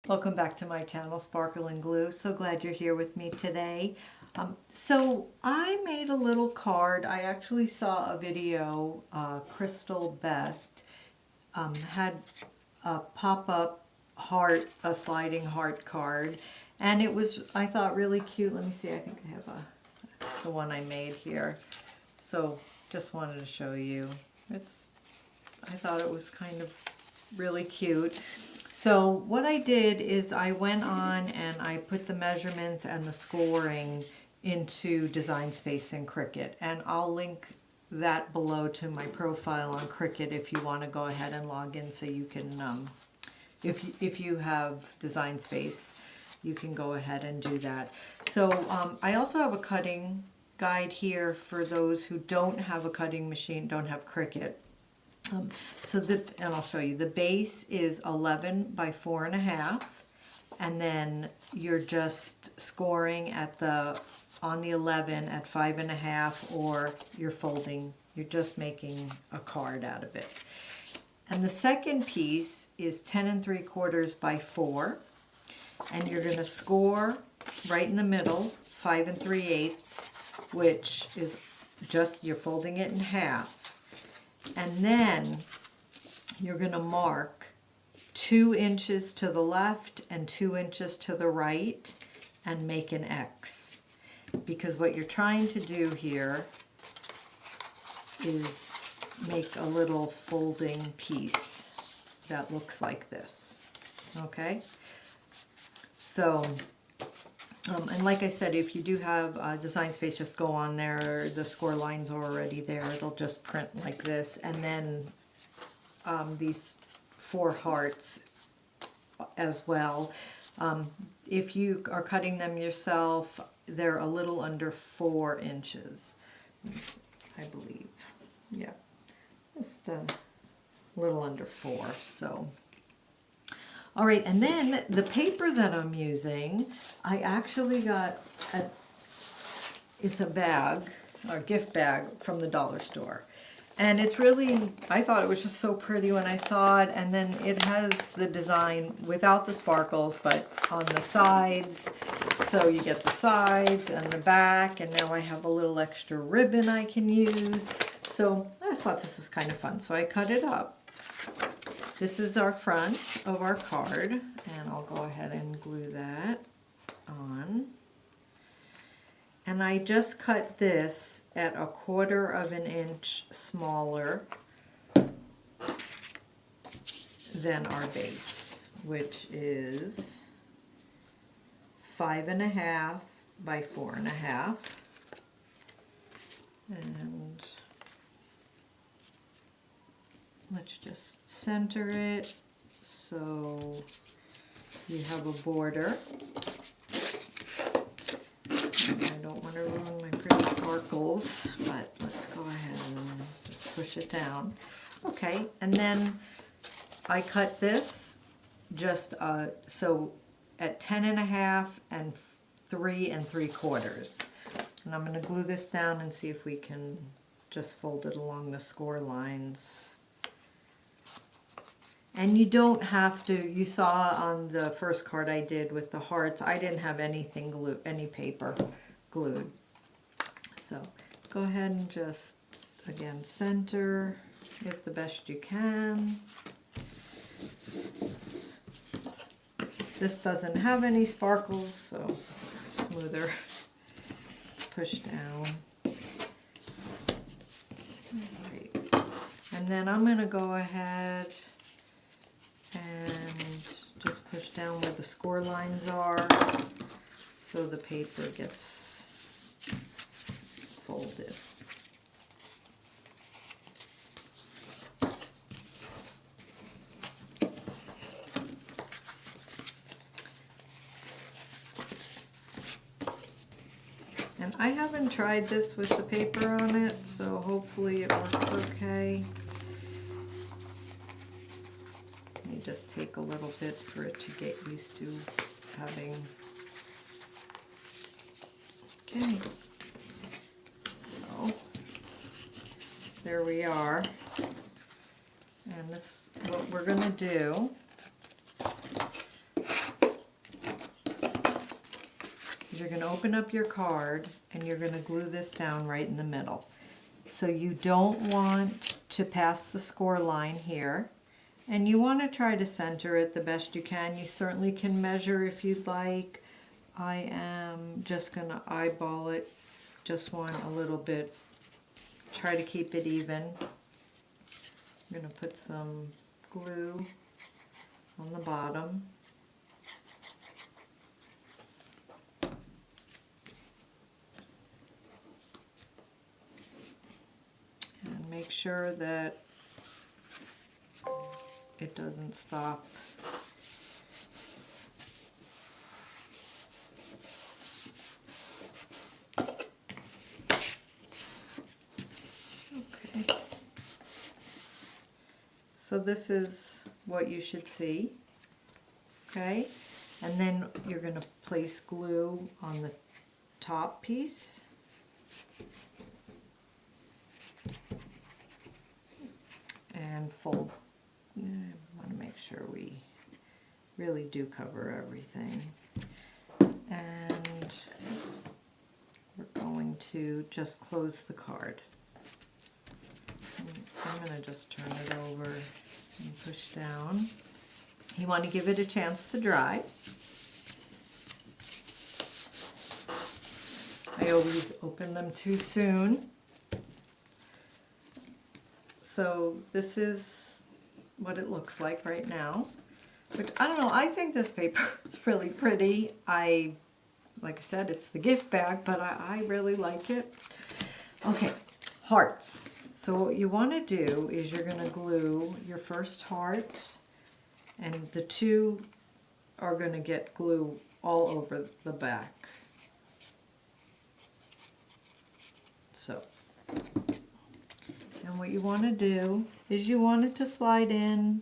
Welcome back to my channel, Sparkle and Glue. So glad you're here with me today. So I made a little card. I actually saw a video, Crystal Best had a pop-up heart, a sliding heart card, and it was, I thought, really cute. Let me see, I think I have the one I made here. So just wanted to show you. I thought it was kind of really cute. So what I did is I went on and I put the measurements and the scoring into Design Space in Cricut, and I'll link that below to my profile on Cricut if you want to go ahead and log in, so you can, if you have Design Space, you can go ahead and do that. So I also have a cutting guide here for those who don't have a cutting machine, don't have Cricut. And I'll show you, the base is 11 by 4.5, and then you're just scoring on the 11 at 5.5, or you're just making a card out of it. And the second piece is 10 3/4 by 4, and you're going to score right in the middle, 5 3/8, which is just, you're folding it in half. And then you're going to mark 2 inches to the left and 2 inches to the right and make an X. Because what you're trying to do here is make a little folding piece that looks like this. Okay? So, and like I said, if you do have Design Space, just go on there. The score lines are already there. It'll just print like this. And then these 4 hearts as well. If you are cutting them yourself, they're a little under 4 inches, I believe. Yeah, just a little under 4. So. All right, and then the paper that I'm using, I actually got it's a bag, or gift bag from the dollar store. And it's really, I thought it was just so pretty when I saw it, and then it has the design without the sparkles, but on the sides. So you get the sides and the back, and now I have a little extra ribbon I can use. So I just thought this was kind of fun, so I cut it up. This is our front of our card, and I'll go ahead and glue that on. And I just cut this at 1/4 inch smaller than our base, which is 5.5 by 4.5. And let's just center it so you have a border. I don't want to ruin my pretty sparkles, but let's go ahead and just push it down. Okay, and then I cut this just so at 10.5 and 3 3/4. And I'm going to glue this down and see if we can just fold it along the score lines. And you don't have to, you saw on the first card I did with the hearts, I didn't have anything glued, any paper glued. So go ahead and just, again, center it the best you can. This doesn't have any sparkles, so it's smoother. Push down. All right. And then I'm going to go ahead and just push down where the score lines are so the paper gets folded. And I haven't tried this with the paper on it, so hopefully it works okay. You just take a little bit for it to get used to having. Okay, so there we are. And this is what we're going to do. to open up your card and you're going to glue this down right in the middle. So you don't want to pass the score line here, and you want to try to center it the best you can. You certainly can measure if you'd like. I am just going to eyeball it. Just want a little bit, try to keep it even. I'm going to put some glue on the bottom. And make sure that it doesn't stop. Okay. So this is what you should see. Okay, and then you're going to place glue on the top piece. And fold. I want to make sure we really do cover everything. And we're going to just close the card. I'm going to just turn it over and push down. You want to give it a chance to dry. I always open them too soon. So this is what it looks like right now. But I don't know, I think this paper is really pretty. Like I said, it's the gift bag, but I really like it. Okay, hearts. So what you want to do is you're going to glue your first heart, and the two are going to get glue all over the back. So, and what you want to do is you want it to slide in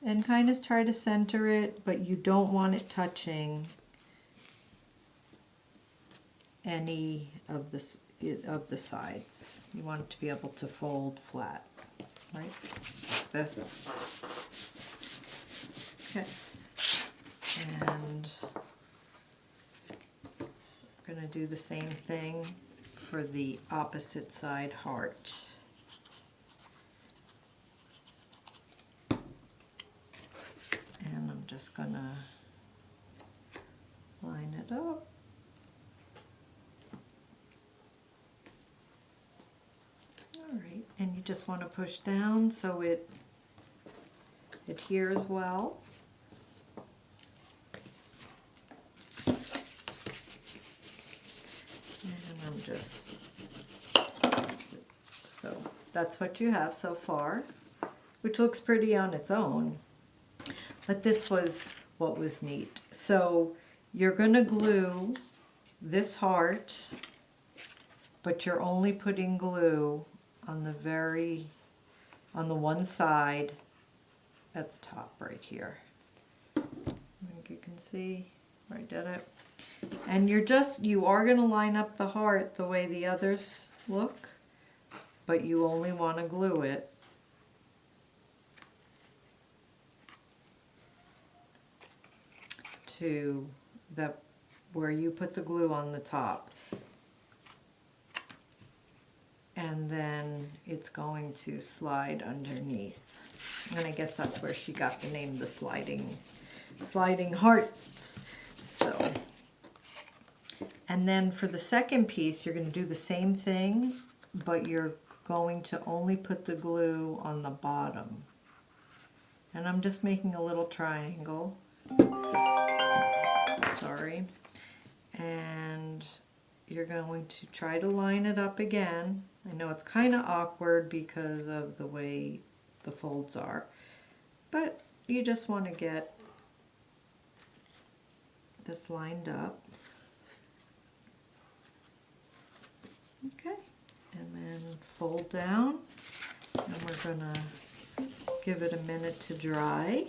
and kind of try to center it, but you don't want it touching any of the sides. You want it to be able to fold flat, right? Like this. Okay. And we're going to do the same thing for the opposite side heart. And I'm just going to line it up. All right, and you just want to push down so it adheres well. And I'm just, so that's what you have so far, which looks pretty on its own. But this was what was neat. So you're going to glue this heart, but you're only putting glue on the one side at the top right here. I think you can see where I did it. And you are going to line up the heart the way the others look, but you only want to glue it to where you put the glue on the top. And then it's going to slide underneath. And I guess that's where she got the name, the sliding hearts. So, and then for the second piece, you're going to do the same thing, but you're going to only put the glue on the bottom. And I'm just making a little triangle. Sorry. And you're going to try to line it up again. I know it's kind of awkward because of the way the folds are, but you just want to get this lined up. Okay, and then fold down, and we're going to give it a minute to dry.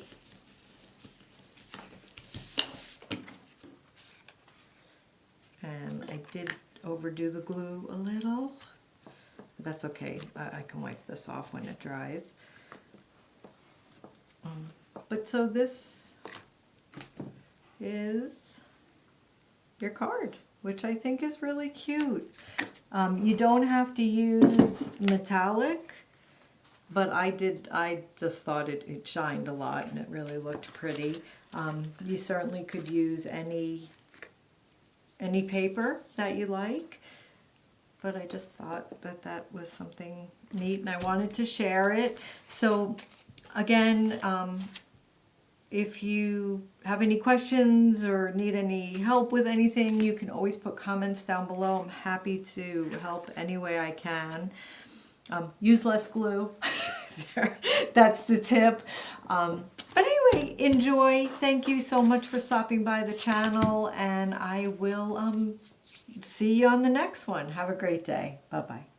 And I did overdo the glue a little. That's okay. I can wipe this off when it dries. But so this is your card, which I think is really cute. You don't have to use metallic, but I just thought it shined a lot and it really looked pretty. You certainly could use any paper that you like, but I just thought that was something neat and I wanted to share it. So again, if you have any questions or need any help with anything, you can always put comments down below. I'm happy to help any way I can. Use less glue. That's the tip. But anyway, enjoy. Thank you so much for stopping by the channel, and I will see you on the next one. Have a great day. Bye-bye.